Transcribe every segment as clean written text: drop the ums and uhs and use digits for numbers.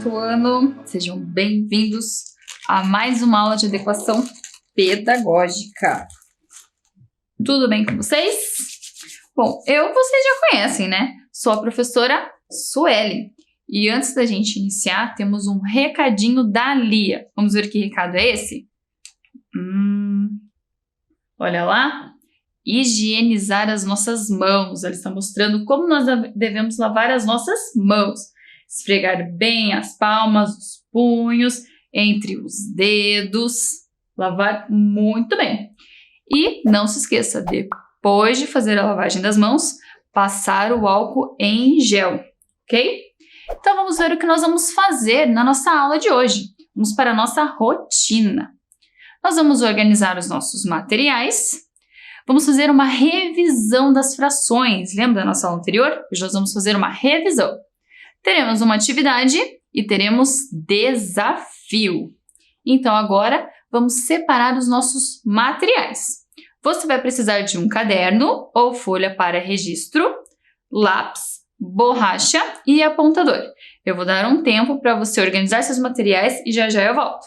quarto ano, sejam bem-vindos a mais uma aula de adequação pedagógica. Tudo bem com vocês? Bom, vocês já conhecem, né? Sou a professora Sueli. E antes da gente iniciar, temos um recadinho da Lia. Vamos ver que recado é esse? Olha lá. Higienizar as nossas mãos. Ela está mostrando como nós devemos lavar as nossas mãos. Esfregar bem as palmas, os punhos, entre os dedos. Lavar muito bem. E não se esqueça, depois de fazer a lavagem das mãos, passar o álcool em gel, ok? Então vamos ver o que nós vamos fazer na nossa aula de hoje. Vamos para a nossa rotina. Nós vamos organizar os nossos materiais. Vamos fazer uma revisão das frações. Lembra da nossa aula anterior? Hoje nós vamos fazer uma revisão. Teremos uma atividade e teremos desafio. Então agora vamos separar os nossos materiais. Você vai precisar de um caderno ou folha para registro, lápis, borracha e apontador. Eu vou dar um tempo para você organizar seus materiais e já eu volto.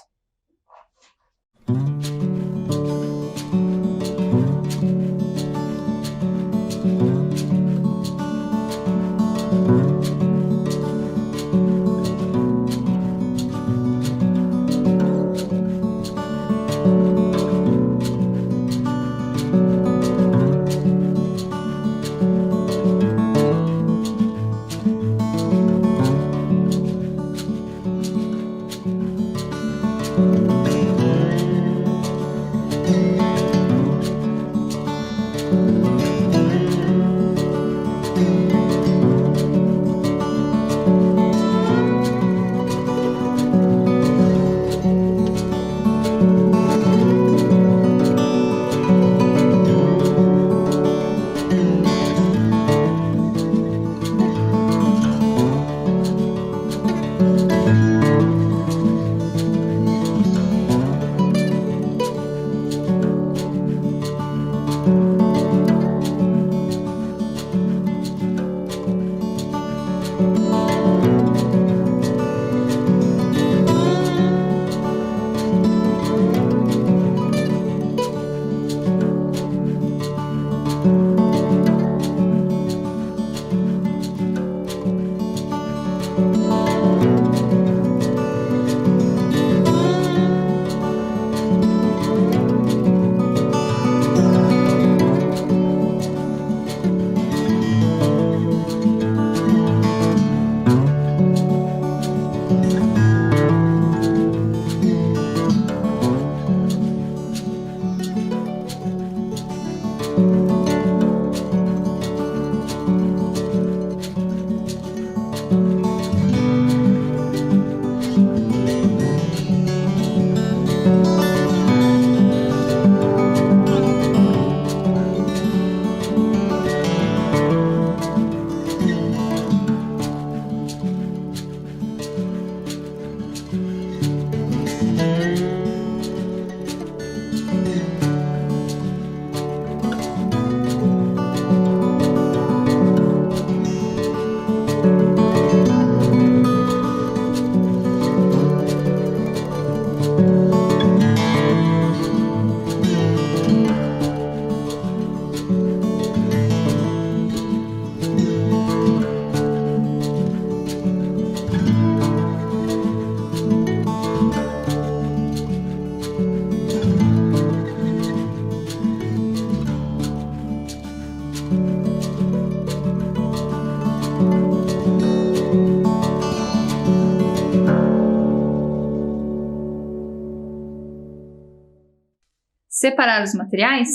Separar os materiais?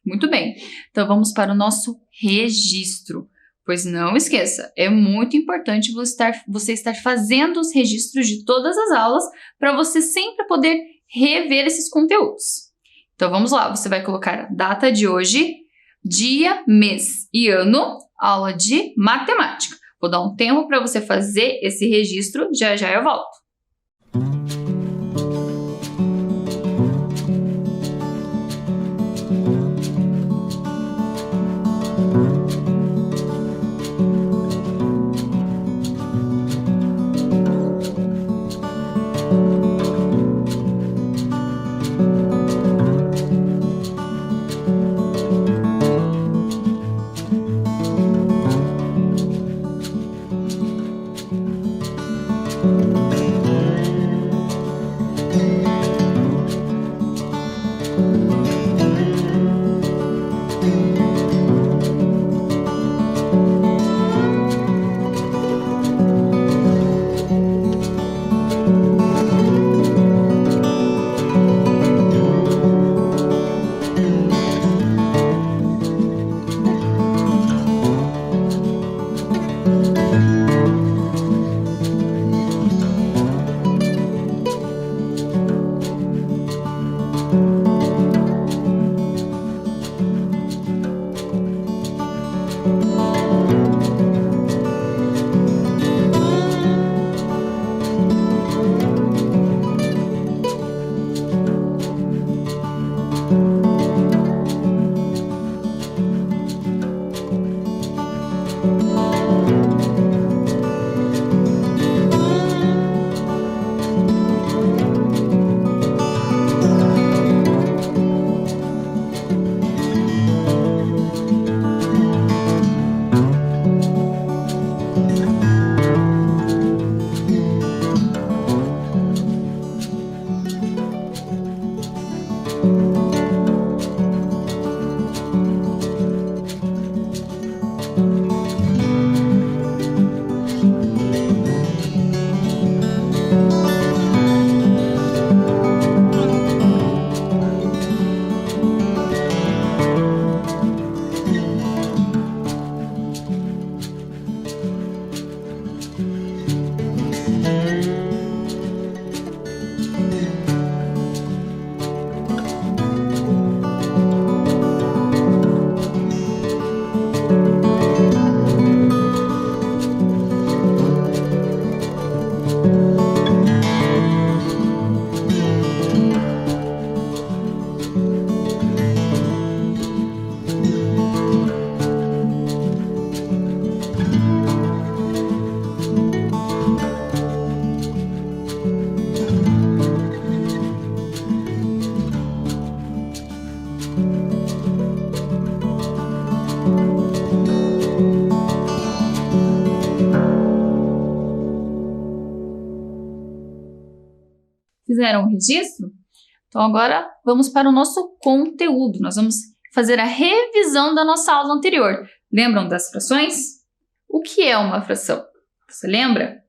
Muito bem. Então, vamos para o nosso registro. Pois não esqueça, é muito importante você estar fazendo os registros de todas as aulas para você sempre poder rever esses conteúdos. Então, vamos lá. Você vai colocar a data de hoje, dia, mês e ano, aula de matemática. Vou dar um tempo para você fazer esse registro, já eu volto. Fizeram o registro? Então, agora vamos para o nosso conteúdo. Nós vamos fazer a revisão da nossa aula anterior. Lembram das frações? O que é uma fração? Você lembra?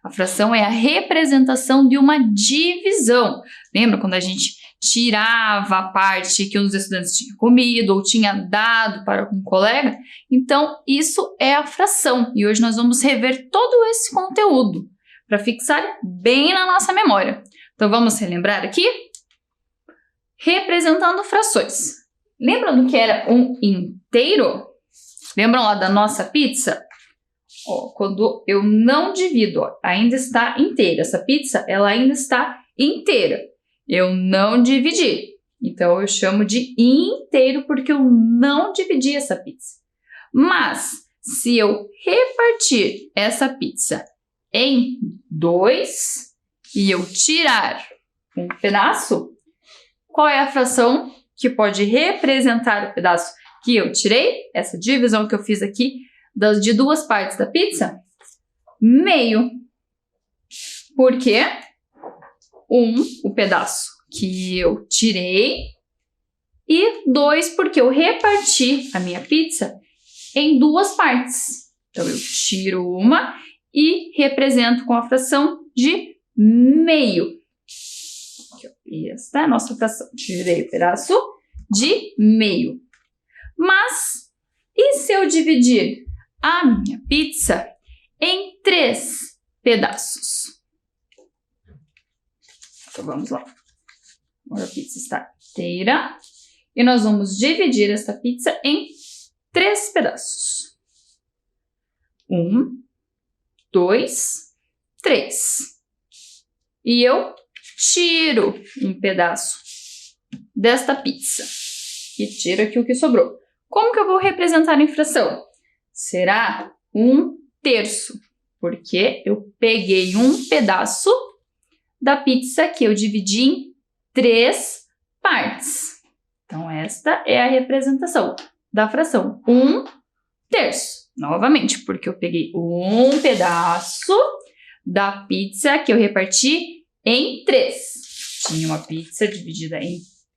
A fração é a representação de uma divisão. Lembra quando a gente tirava a parte que um dos estudantes tinha comido ou tinha dado para um colega? Então, isso é a fração. E hoje nós vamos rever todo esse conteúdo para fixar bem na nossa memória. Então, vamos relembrar aqui? Representando frações. Lembram do que era um inteiro? Lembram lá da nossa pizza? Ó, quando eu não divido, ó, ainda está inteira. Essa pizza, ela ainda está inteira. Eu não dividi. Então, eu chamo de inteiro porque eu não dividi essa pizza. Mas, se eu repartir essa pizza em 2 e eu tirar um pedaço, qual é a fração que pode representar o pedaço que eu tirei? Essa divisão que eu fiz aqui de 2 partes da pizza? Meio. Por quê? O pedaço que eu tirei, e 2 porque eu reparti a minha pizza em 2 partes. Então, eu tiro uma e represento com a fração de meio. Aqui, ó. Esta é a nossa fração. Tirei o pedaço de meio. Mas, e se eu dividir a minha pizza em 3 pedaços? Então, vamos lá. Agora a pizza está inteira. E nós vamos dividir essa pizza em 3 pedaços. 1, 2, 3. E eu tiro um pedaço desta pizza. E tiro aqui o que sobrou. Como que eu vou representar em fração? Será 1/3. Porque eu peguei um pedaço da pizza que eu dividi em 3 partes. Então, esta é a representação da fração 1/3. Novamente, porque eu peguei um pedaço da pizza que eu reparti em 3. Tinha uma pizza dividida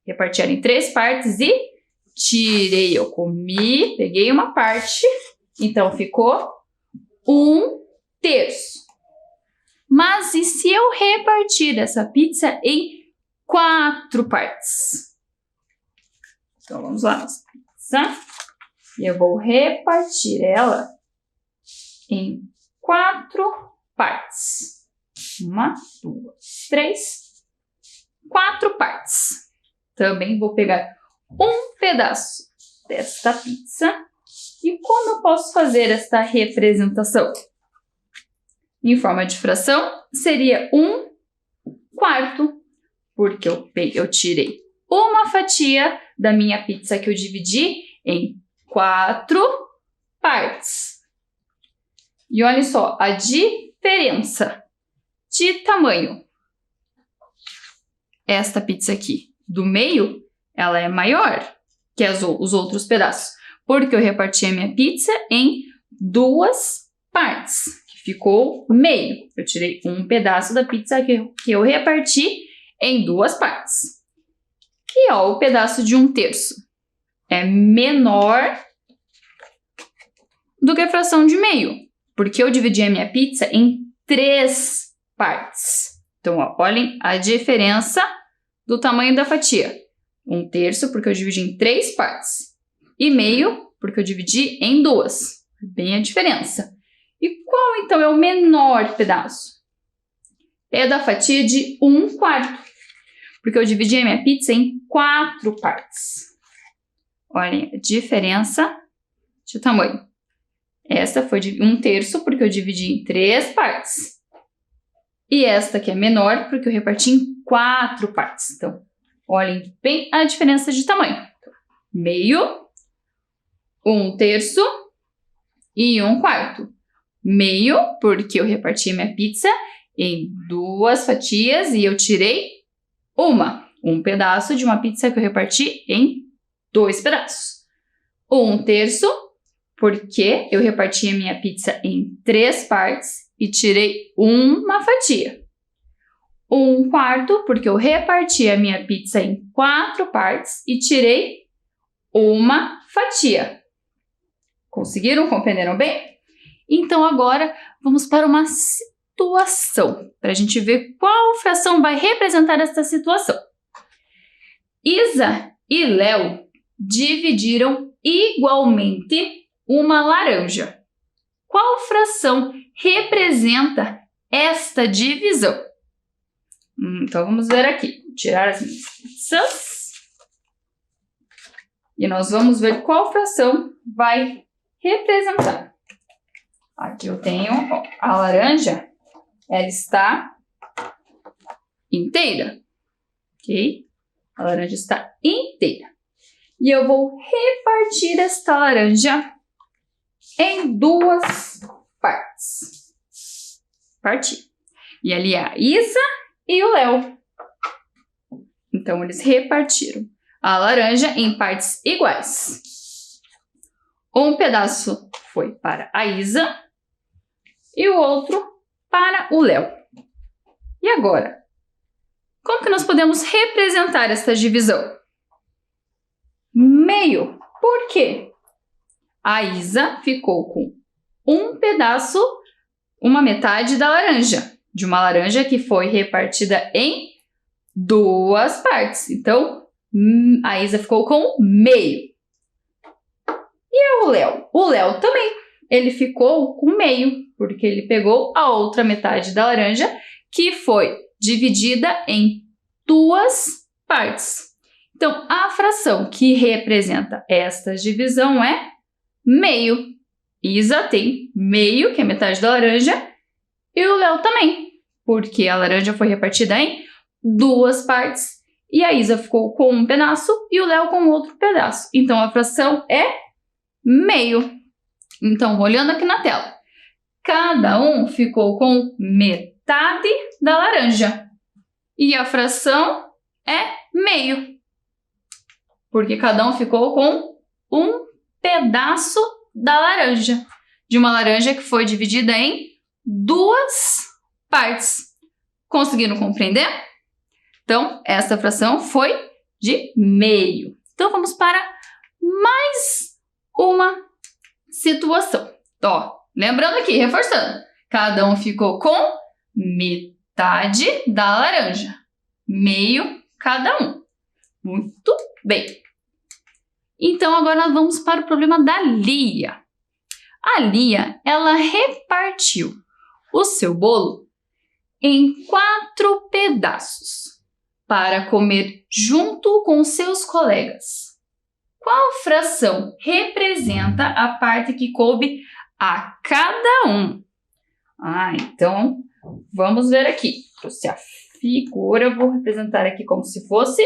reparti ela em 3 partes e tirei. Eu comi, peguei uma parte, então ficou 1/3. Mas e se eu repartir essa pizza em 4 partes? Então, vamos lá, nossa pizza. E eu vou repartir ela em 4 partes. 1, 2, 3, 4 partes. Também vou pegar um pedaço desta pizza. E como eu posso fazer esta representação? Em forma de fração, seria 1/4, porque eu tirei uma fatia da minha pizza que eu dividi em 4 partes. E olha só a diferença de tamanho. Esta pizza aqui do meio, ela é maior que os outros pedaços, porque eu reparti a minha pizza em 2 partes, que ficou meio. Eu tirei um pedaço da pizza que eu reparti em 2 partes. E ó, o pedaço de 1/3 é menor do que a fração de meio, porque eu dividi a minha pizza em 3 partes. Então, ó, olhem a diferença do tamanho da fatia. 1/3 porque eu dividi em 3 partes. E meio porque eu dividi em 2. Bem a diferença. E qual, então, é o menor pedaço? É da fatia de 1/4. Porque eu dividi a minha pizza em 4 partes. Olhem a diferença de tamanho. Essa foi de 1/3 porque eu dividi em 3 partes. E esta aqui é menor porque eu reparti em 4 partes. Então, olhem bem a diferença de tamanho. Meio, 1/3 e 1/4. Meio porque eu reparti a minha pizza em 2 fatias e eu tirei um pedaço de uma pizza que eu reparti em 2 pedaços. 1/3 porque eu reparti a minha pizza em 3 partes e tirei uma fatia. 1 quarto, porque eu reparti a minha pizza em 4 partes e tirei uma fatia. Conseguiram? Compreenderam bem? Então, agora, vamos para uma situação, para a gente ver qual fração vai representar essa situação. Isa e Léo dividiram igualmente uma laranja. Qual fração representa esta divisão? Então, vamos ver aqui. Vou tirar as minhas pizzas. E nós vamos ver qual fração vai representar. Aqui eu tenho a laranja. Ela está inteira. Ok? A laranja está inteira. E eu vou repartir esta laranja em 2 partes. Partir. E ali é a Isa e o Léo. Então, eles repartiram a laranja em partes iguais. Um pedaço foi para a Isa e o outro para o Léo. E agora? Como que nós podemos representar esta divisão? Meio. Por quê? A Isa ficou com um pedaço, uma metade da laranja. De uma laranja que foi repartida em 2 partes. Então, a Isa ficou com meio. E o Léo? O Léo também. Ele ficou com meio, porque ele pegou a outra metade da laranja, que foi dividida em 2 partes. Então, a fração que representa esta divisão é meio. Isa tem meio, que é metade da laranja, e o Léo também, porque a laranja foi repartida em 2 partes e a Isa ficou com um pedaço e o Léo com outro pedaço. Então, a fração é meio. Então, olhando aqui na tela, cada um ficou com metade da laranja e a fração é meio, porque cada um ficou com um pedaço da laranja, de uma laranja que foi dividida em 2 partes. Conseguiram compreender? Então, essa fração foi de meio. Então, vamos para mais uma situação. Ó, lembrando aqui, reforçando, cada um ficou com metade da laranja. Meio cada um. Muito bem. Então, agora nós vamos para o problema da Lia. A Lia, ela repartiu o seu bolo em 4 pedaços para comer junto com seus colegas. Qual fração representa a parte que coube a cada um? Então, vamos ver aqui. Trouxe a figura, eu vou representar aqui como se fosse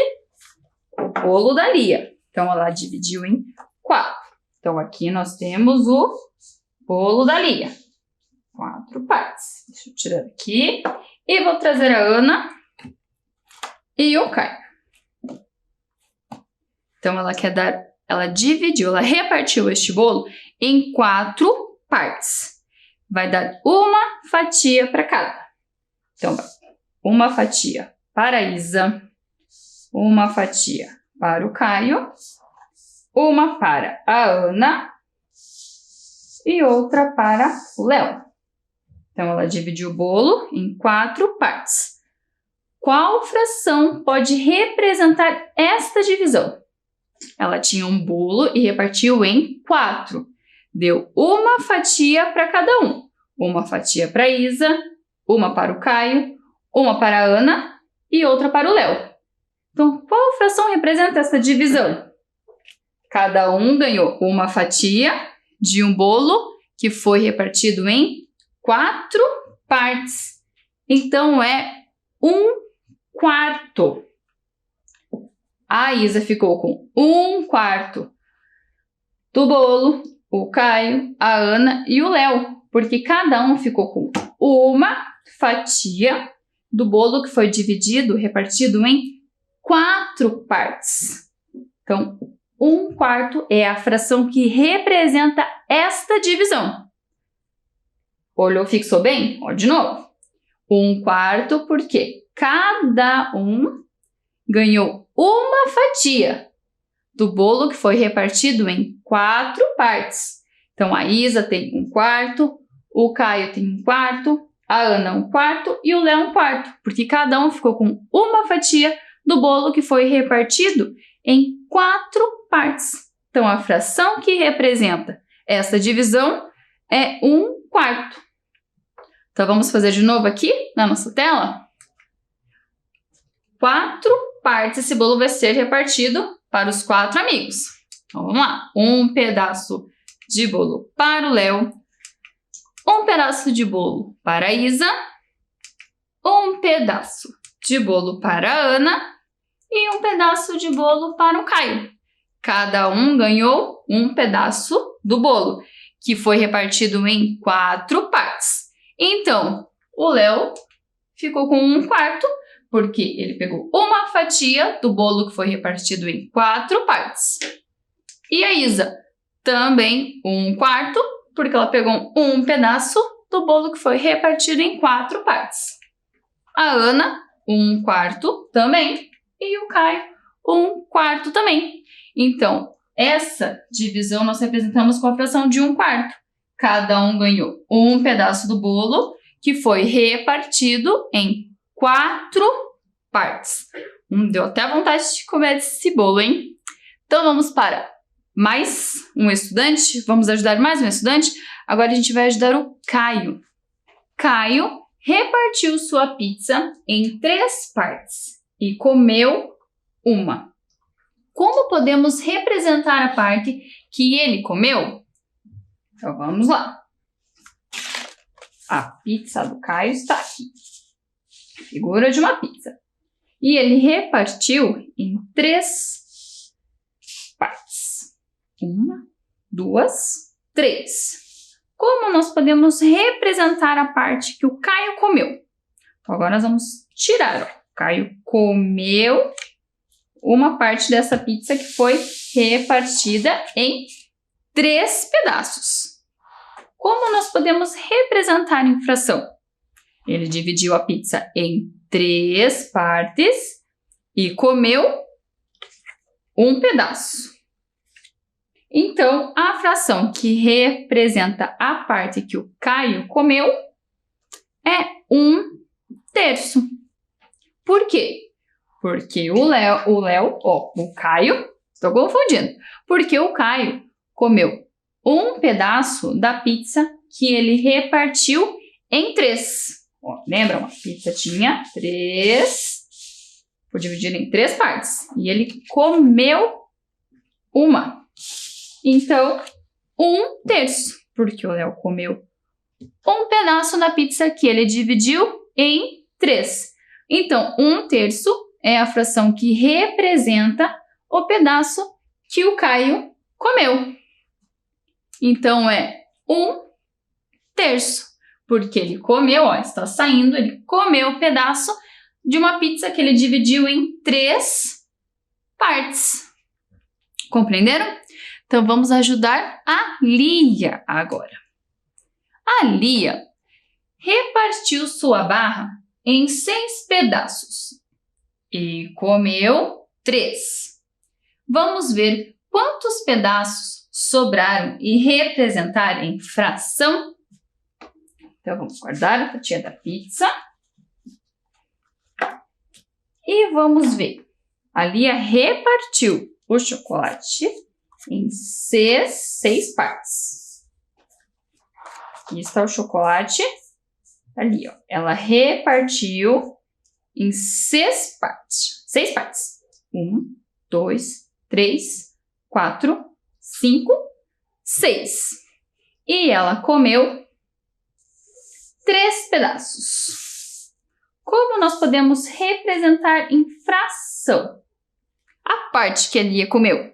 o bolo da Lia. Então, ela dividiu em 4. Então, aqui nós temos o bolo da Lia. 4 partes. Deixa eu tirar aqui. E vou trazer a Ana e o Caio. Então, ela dividiu, ela repartiu este bolo em 4 partes. Vai dar uma fatia para cada. Então, uma fatia para a Isa, uma fatia para o Caio, uma para a Ana e outra para o Léo. Então, ela dividiu o bolo em 4 partes. Qual fração pode representar esta divisão? Ela tinha um bolo e repartiu em 4. Deu uma fatia para cada um. Uma fatia para a Isa, uma para o Caio, uma para a Ana e outra para o Léo. Então, qual fração representa essa divisão? Cada um ganhou uma fatia de um bolo que foi repartido em 4 partes. Então, é 1 quarto. A Isa ficou com 1 quarto do bolo, o Caio, a Ana e o Léo, porque cada um ficou com uma fatia do bolo que foi dividido, repartido em 4 partes. Então, 1 quarto é a fração que representa esta divisão. Olhou, fixou bem? Ó, de novo. 1 quarto, por quê? cada um ganhou uma fatia do bolo que foi repartido em 4 partes. Então, a Isa tem 1/4, o Caio tem 1/4, a Ana 1/4 e o Léo 1/4, porque cada um ficou com uma fatia do bolo que foi repartido em 4 partes. Então, a fração que representa essa divisão é 1/4. Então, vamos fazer de novo aqui na nossa tela? 4 partes esse bolo vai ser repartido para os 4 amigos. Então, vamos lá. Um pedaço de bolo para o Léo, um pedaço de bolo para a Isa, um pedaço de bolo para a Ana e um pedaço de bolo para o Caio. Cada um ganhou um pedaço do bolo, que foi repartido em 4 partes. Então, o Léo ficou com 1/4, porque ele pegou uma fatia do bolo que foi repartido em 4 partes. E a Isa também 1/4, porque ela pegou um pedaço do bolo que foi repartido em 4 partes. A Ana, 1/4 também, e o Caio, 1/4 também. Então, essa divisão nós representamos com a fração de 1/4. Cada um ganhou um pedaço do bolo que foi repartido em 4 partes. Deu até vontade de comer esse bolo, hein? Então, vamos para mais um estudante. Vamos ajudar mais um estudante? Agora a gente vai ajudar o Caio. Caio repartiu sua pizza em 3 partes e comeu uma. Como podemos representar a parte que ele comeu? Então, vamos lá. A pizza do Caio está aqui. Figura de uma pizza. E ele repartiu em 3 partes. 1, 2, 3. Como nós podemos representar a parte que o Caio comeu? Então, agora nós vamos tirar. Ó. O Caio comeu uma parte dessa pizza que foi repartida em 3 pedaços. Como nós podemos representar em fração? Ele dividiu a pizza em 3 partes e comeu um pedaço. Então, a fração que representa a parte que o Caio comeu é 1/3. Por quê? Porque o Caio, estou confundindo, porque o Caio comeu um pedaço da pizza que ele repartiu em 3. Ó, lembra? A pizza tinha 3, foi dividida em 3 partes e ele comeu uma. Então, 1/3, porque o Léo comeu um pedaço da pizza que ele dividiu em 3. Então, 1/3 é a fração que representa o pedaço que o Caio comeu. Então, é 1/3, porque ele comeu, ó, está saindo, ele comeu o pedaço de uma pizza que ele dividiu em 3 partes. Compreenderam? Então, vamos ajudar a Lia agora. A Lia repartiu sua barra em 6 pedaços e comeu 3. Vamos ver quantos pedaços sobraram e representar em fração. Então, vamos guardar a fatia da pizza. E vamos ver. A Lia repartiu o chocolate em 6 partes. Aqui está o chocolate ali, ó. Ela repartiu em 6 partes. 6 partes. 1, 2, 3, 4, 5, 6. E ela comeu 3 pedaços. Como nós podemos representar em fração a parte que a Lia comeu?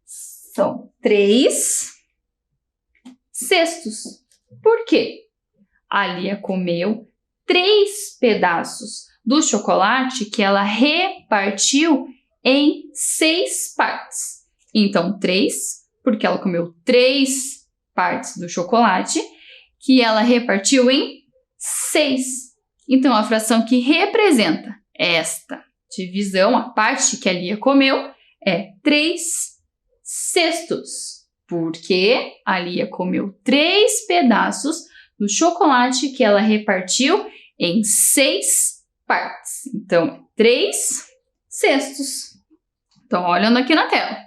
São 3 cestos. Por quê? A Lia comeu 3 pedaços do chocolate que ela repartiu em 6 partes. Então, 3, porque ela comeu 3 partes do chocolate que ela repartiu em 6. Então, a fração que representa esta divisão, a parte que a Lia comeu, é 3/6, porque a Lia comeu 3 pedaços do chocolate que ela repartiu em 6 partes. Então, 3/6. Então, olhando aqui na tela.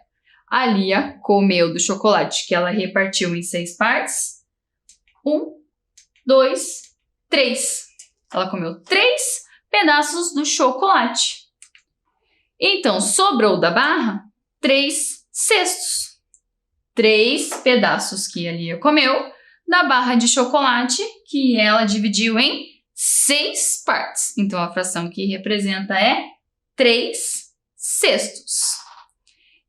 A Lia comeu do chocolate que ela repartiu em 6 partes. 1, 2, 3. Ela comeu 3 pedaços do chocolate. Então, sobrou da barra 3/6. 3 pedaços que a Lia comeu da barra de chocolate que ela dividiu em 6 partes. Então, a fração que representa é 3/6.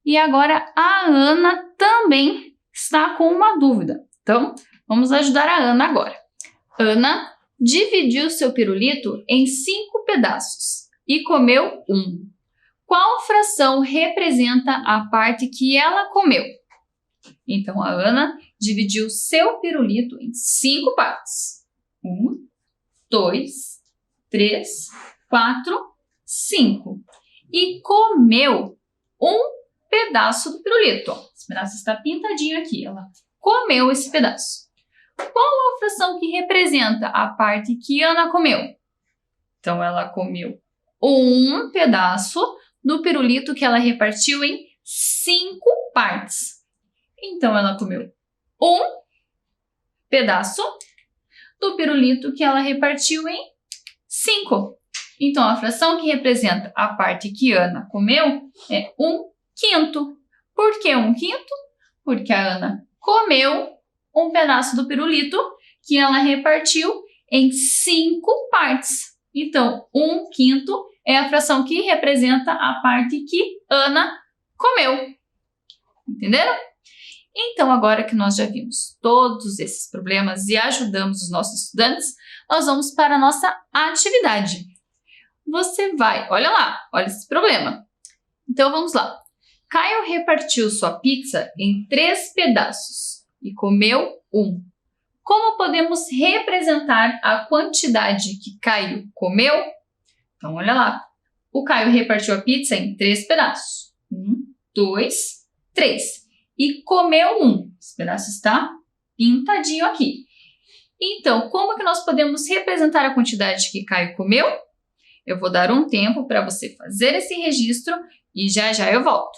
E agora a Ana também está com uma dúvida. Então, vamos ajudar a Ana agora. Ana dividiu seu pirulito em 5 pedaços e comeu 1. Qual fração representa a parte que ela comeu? Então, a Ana dividiu seu pirulito em 5 partes. 1, 2, 3, 4, 5. E comeu 1 pedaço do pirulito. Esse pedaço está pintadinho aqui. Ela comeu esse pedaço. Qual a fração que representa a parte que Ana comeu? Então, ela comeu 1 pedaço do pirulito que ela repartiu em 5 partes. Então, ela comeu 1 pedaço do pirulito que ela repartiu em 5. Então, a fração que representa a parte que Ana comeu é 1/5. Por que 1/5? Porque a Ana comeu um pedaço do pirulito que ela repartiu em 5 partes. Então, 1/5 é a fração que representa a parte que Ana comeu. Entenderam? Então, agora que nós já vimos todos esses problemas e ajudamos os nossos estudantes, nós vamos para a nossa atividade. Você vai, olha lá, olha esse problema. Então, vamos lá. Caio repartiu sua pizza em 3 pedaços e comeu 1. Como podemos representar a quantidade que Caio comeu? Então, olha lá. O Caio repartiu a pizza em 3 pedaços. 1, 2, 3. E comeu 1. Esse pedaço está pintadinho aqui. Então, como que nós podemos representar a quantidade que Caio comeu? Eu vou dar um tempo para você fazer esse registro e já já eu volto.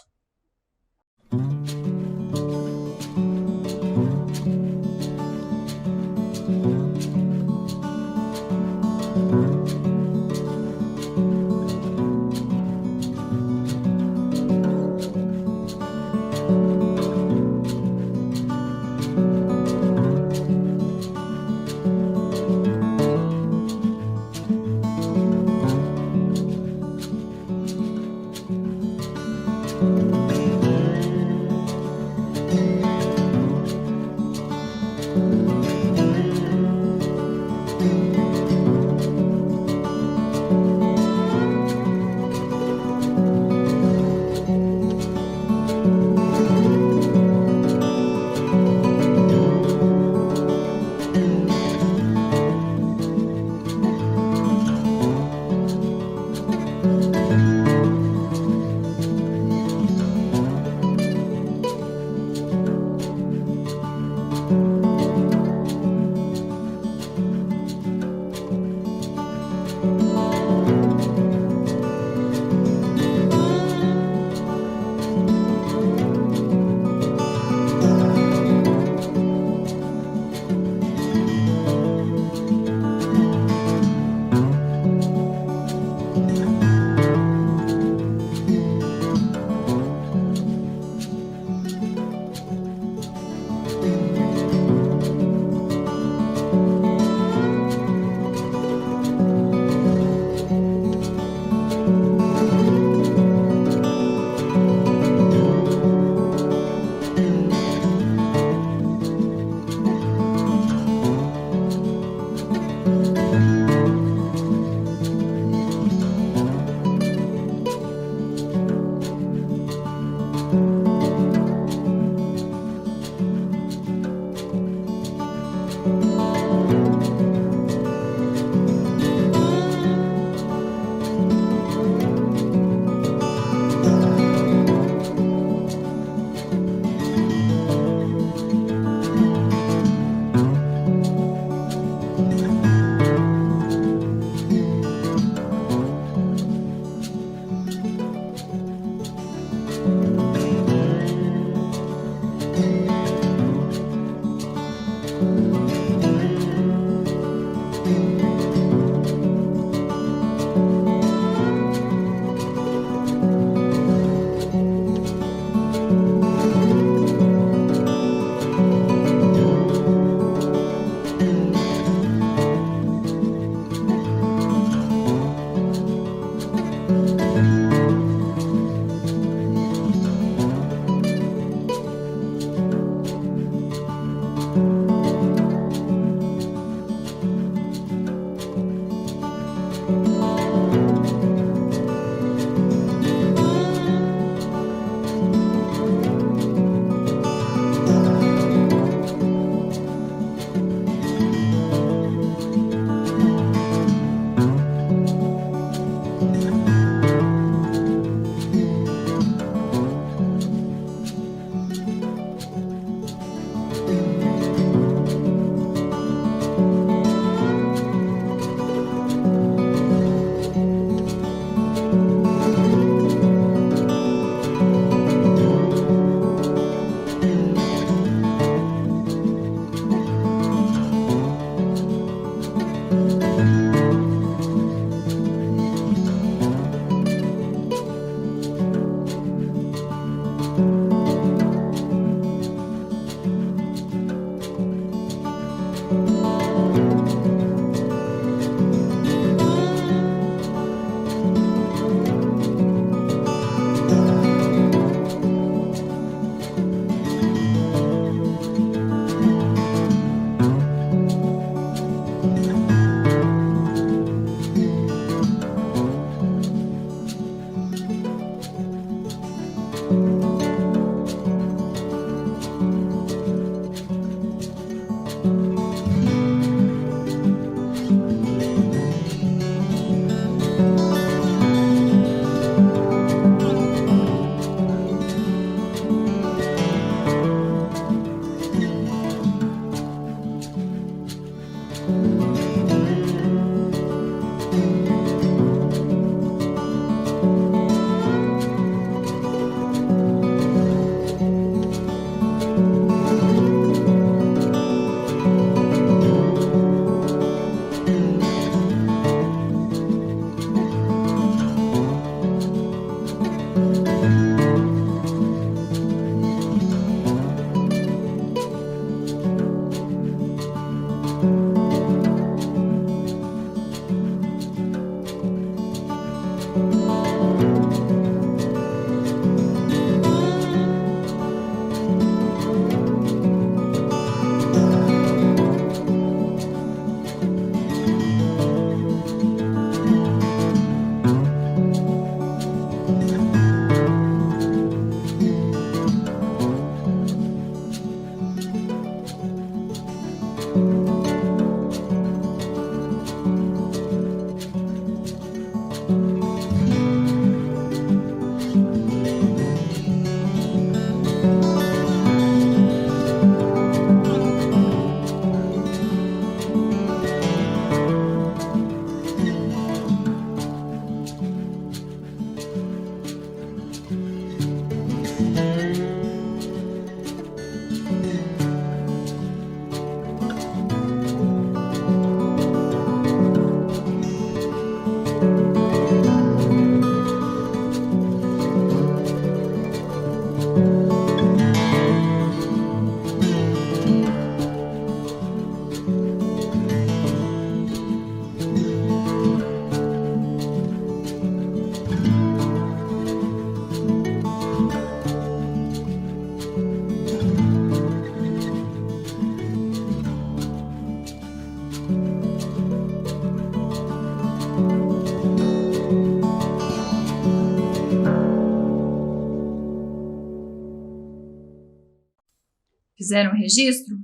fizeram o registro?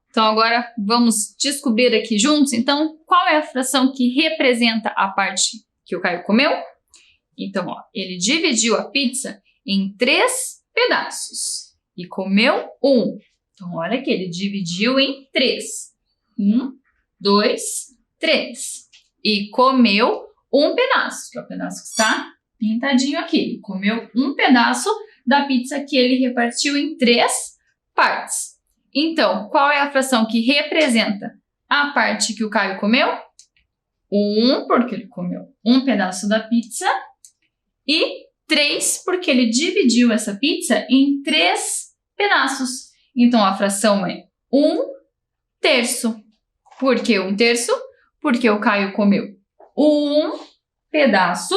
Então, agora vamos descobrir aqui juntos, então, qual é a fração que representa a parte que o Caio comeu? Então, ó, ele dividiu a pizza em 3 pedaços e comeu 1. Então, olha aqui, ele dividiu em 3. 1, 2, 3. E comeu 1 pedaço, que é o pedaço que está pintadinho aqui. Ele comeu 1 pedaço da pizza que ele repartiu em 3 partes. Então, qual é a fração que representa a parte que o Caio comeu? 1, porque ele comeu 1 pedaço da pizza. E 3, porque ele dividiu essa pizza em 3 pedaços. Então, a fração é 1/3. Por que 1/3? Porque o Caio comeu 1 pedaço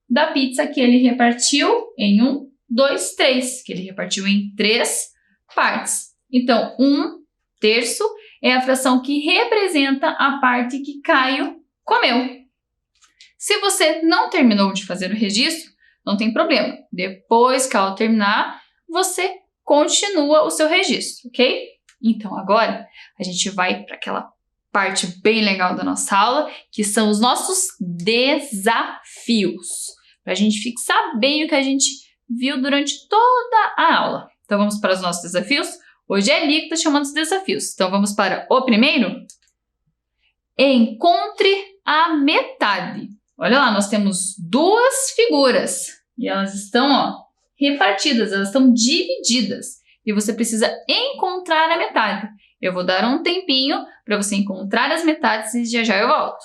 da pizza que ele repartiu em 1, 2, 3. Que ele repartiu em 3 partes. Então, 1/3 é a fração que representa a parte que Caio comeu. Se você não terminou de fazer o registro, não tem problema. Depois que ela terminar, você continua o seu registro, ok? Então, agora a gente vai para aquela parte bem legal da nossa aula, que são os nossos desafios. Para a gente fixar bem o que a gente viu durante toda a aula. Então, vamos para os nossos desafios? Hoje é a Eli que está chamando os desafios. Então, vamos para o primeiro? Encontre a metade. Olha lá, nós temos 2 figuras e elas estão, ó, repartidas, elas estão divididas e você precisa encontrar a metade. Eu vou dar um tempinho para você encontrar as metades e já eu volto.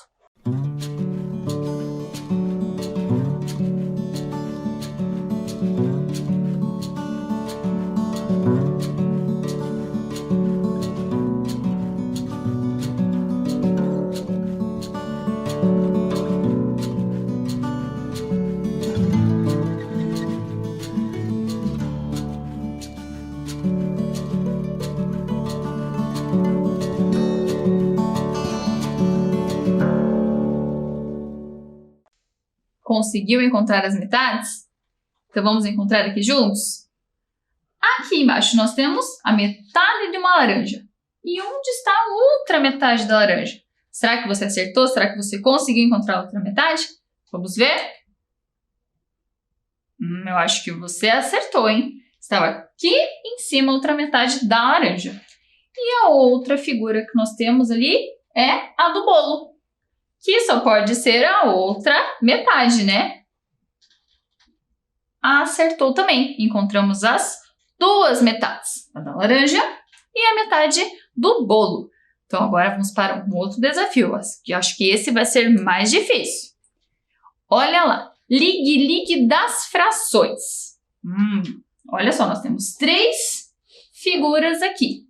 Conseguiu encontrar as metades? Então vamos encontrar aqui juntos? Aqui embaixo nós temos a metade de uma laranja. E onde está a outra metade da laranja? Será que você acertou? Será que você conseguiu encontrar a outra metade? Vamos ver? Eu acho que você acertou, hein? Estava aqui em cima a outra metade da laranja. E a outra figura que nós temos ali é a do bolo, que só pode ser a outra metade, né? Acertou também. Encontramos as 2 metades, a da laranja e a metade do bolo. Então, agora vamos para um outro desafio, que acho que esse vai ser mais difícil. Olha lá, ligue das frações. Olha só, nós temos 3 figuras aqui.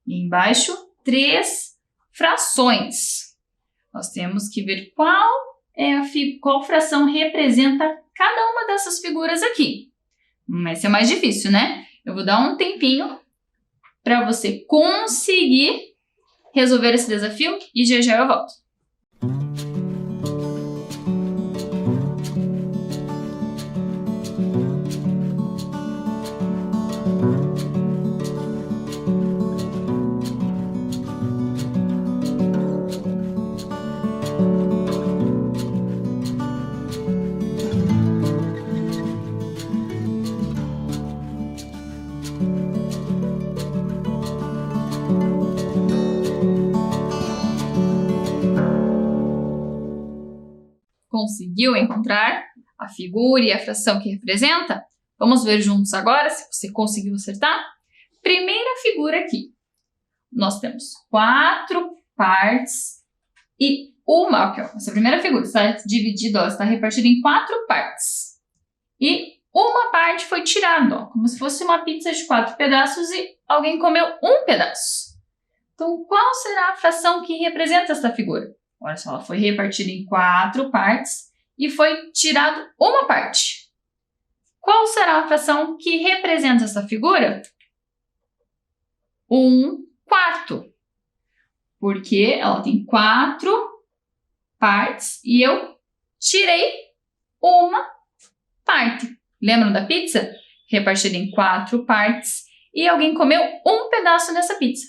E embaixo, 3 frações. Nós temos que ver qual fração representa cada uma dessas figuras aqui. Esse é mais difícil, né? Eu vou dar um tempinho para você conseguir resolver esse desafio e já eu volto. Conseguiu encontrar a figura e a fração que representa? Vamos ver juntos agora se você conseguiu acertar? Primeira figura aqui. Nós temos 4 partes e uma, aqui, ó, essa primeira figura está dividida, ela está repartida em 4 partes. E uma parte foi tirada, ó, como se fosse uma pizza de 4 pedaços e alguém comeu 1 pedaço. Então, qual será a fração que representa esta figura? Olha só, ela foi repartida em 4 partes e foi tirado uma parte. Qual será a fração que representa essa figura? 1/4. Porque ela tem 4 partes e eu tirei uma parte. Lembram da pizza? Repartida em 4 partes e alguém comeu um pedaço dessa pizza.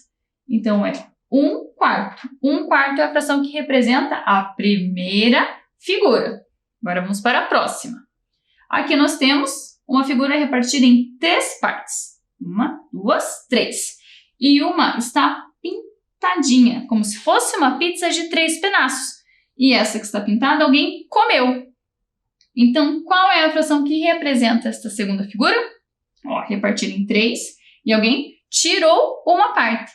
Então, é 1/4. 1/4 é a fração que representa a primeira figura. Agora, vamos para a próxima. Aqui nós temos uma figura repartida em 3 partes. 1, 2, 3. E uma está pintadinha, como se fosse uma pizza de 3 pedaços. E essa que está pintada, alguém comeu. Então, qual é a fração que representa esta segunda figura? Ó, repartida em 3. E alguém tirou uma parte.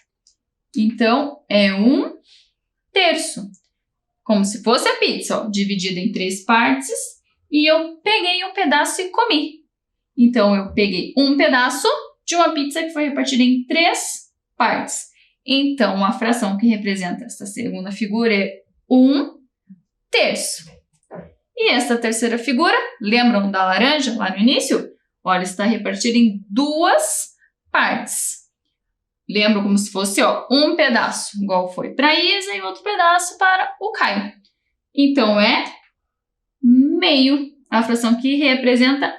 Então, é 1/3. Como se fosse a pizza, ó, dividida em 3 partes. E eu peguei um pedaço e comi. Então, eu peguei um pedaço de uma pizza que foi repartida em 3 partes. Então, a fração que representa esta segunda figura é 1/3. E esta terceira figura, lembram da laranja lá no início? Olha, está repartida em 2 partes. Lembram como se fosse um pedaço, igual foi para a Isa, e outro pedaço para o Caio. Então, é meio a fração que representa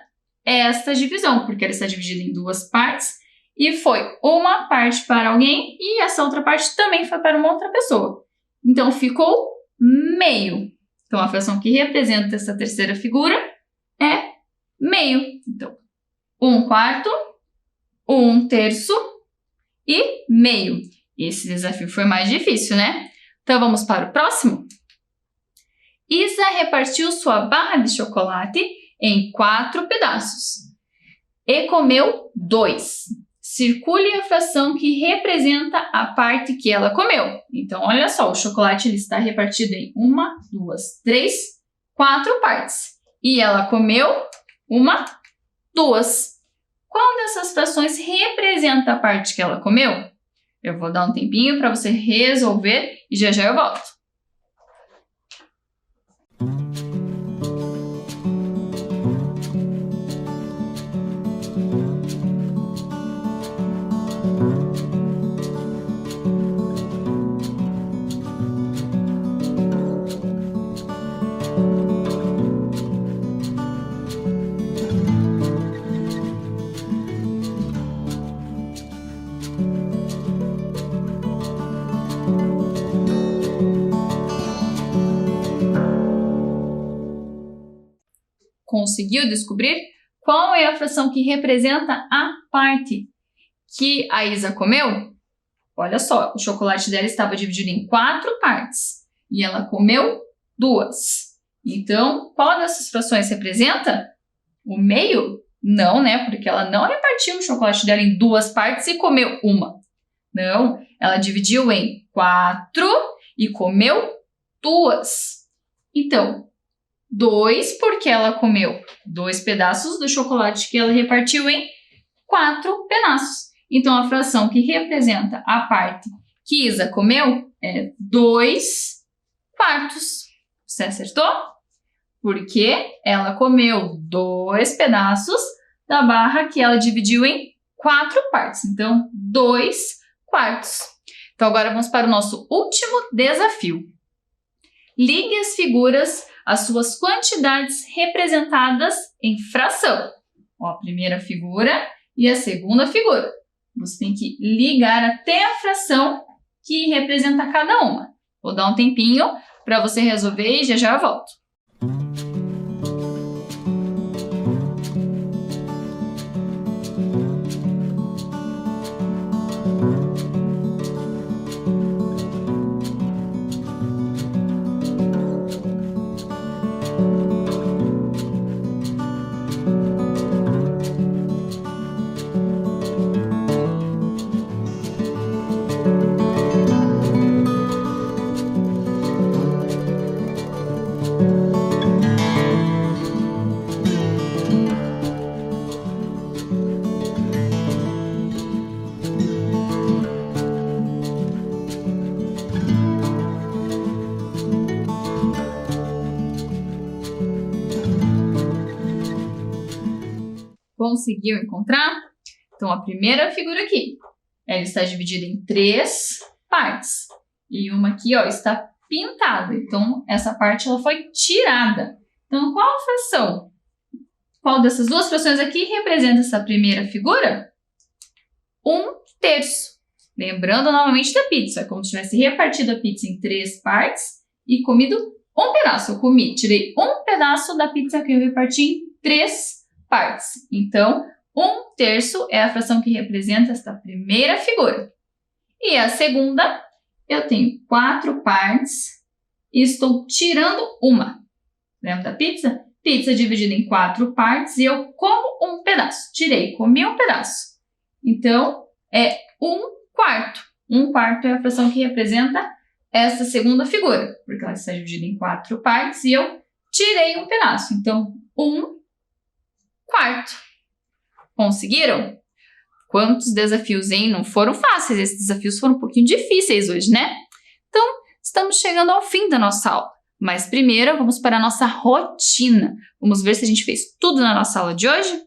esta divisão, porque ela está dividida em 2 partes e foi uma parte para alguém e essa outra parte também foi para uma outra pessoa. Então, ficou meio. Então, a fração que representa essa terceira figura é meio. Então, 1/4, 1/3 e meio. Esse desafio foi mais difícil, né? Então, vamos para o próximo? Isa repartiu sua barra de chocolate em 4 pedaços e comeu 2. Circule a fração que representa a parte que ela comeu. Então, olha só, o chocolate ele está repartido em 1, 2, 3, 4 partes. E ela comeu 1, 2. Qual dessas frações representa a parte que ela comeu? Eu vou dar um tempinho para você resolver e já eu volto. Conseguiu descobrir qual é a fração que representa a parte que a Isa comeu? Olha só, o chocolate dela estava dividido em 4 partes e ela comeu 2. Então, qual dessas frações representa? O meio? Não, né? Porque ela não repartiu o chocolate dela em 2 partes e comeu uma. Não, ela dividiu em 4 e comeu 2. Então, 2 porque ela comeu 2 pedaços do chocolate que ela repartiu em 4 pedaços. Então, a fração que representa a parte que Isa comeu é 2/4. Você acertou? Porque ela comeu 2 pedaços da barra que ela dividiu em 4 partes. Então, 2/4. Então, agora vamos para o nosso último desafio. Ligue as figuras às suas quantidades representadas em fração. Ó, a primeira figura e a segunda figura. Você tem que ligar até a fração que representa cada uma. Vou dar um tempinho para você resolver e já eu volto. Conseguiu encontrar? Então, a primeira figura aqui, ela está dividida em 3 partes. E uma aqui, ó, está pintada. Então, essa parte ela foi tirada. Então, qual a fração? Qual dessas duas frações aqui representa essa primeira figura? 1/3. Lembrando novamente da pizza, como se tivesse repartido a pizza em 3 partes e comido um pedaço. Eu comi, tirei um pedaço da pizza que eu reparti em 3 partes. Então, 1/3 é a fração que representa esta primeira figura. E a segunda, eu tenho 4 partes e estou tirando uma. Lembra da pizza? Pizza dividida em 4 partes e eu como um pedaço. Tirei, comi um pedaço. Então, é 1/4. 1/4 é a fração que representa essa segunda figura, porque ela está dividida em 4 partes e eu tirei um pedaço. Então, 1/4. Conseguiram? Quantos desafios, hein? Não foram fáceis, esses desafios foram um pouquinho difíceis hoje, né? Então, estamos chegando ao fim da nossa aula. Mas primeiro, vamos para a nossa rotina. Vamos ver se a gente fez tudo na nossa aula de hoje?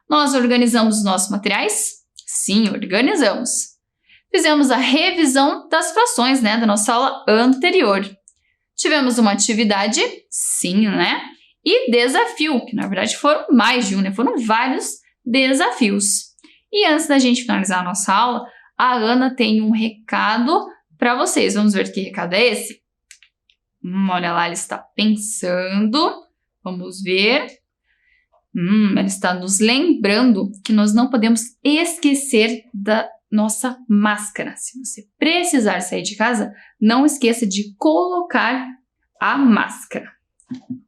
Nós organizamos os nossos materiais? Sim, organizamos. Fizemos a revisão das frações, né, da nossa aula anterior. Tivemos uma atividade? Sim, né? E desafio, que na verdade foram mais de um, né? Foram vários desafios. E antes da gente finalizar a nossa aula, a Ana tem um recado para vocês. Vamos ver que recado é esse? Olha lá, ela está pensando. Vamos ver. Ela está nos lembrando que nós não podemos esquecer da nossa máscara. Se você precisar sair de casa, não esqueça de colocar a máscara.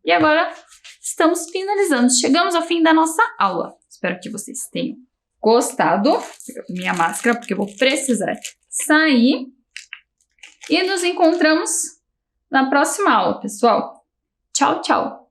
E agora estamos finalizando. Chegamos ao fim da nossa aula. Espero que vocês tenham gostado. Vou pegar minha máscara porque eu vou precisar sair. E nos encontramos na próxima aula, pessoal. Tchau, tchau!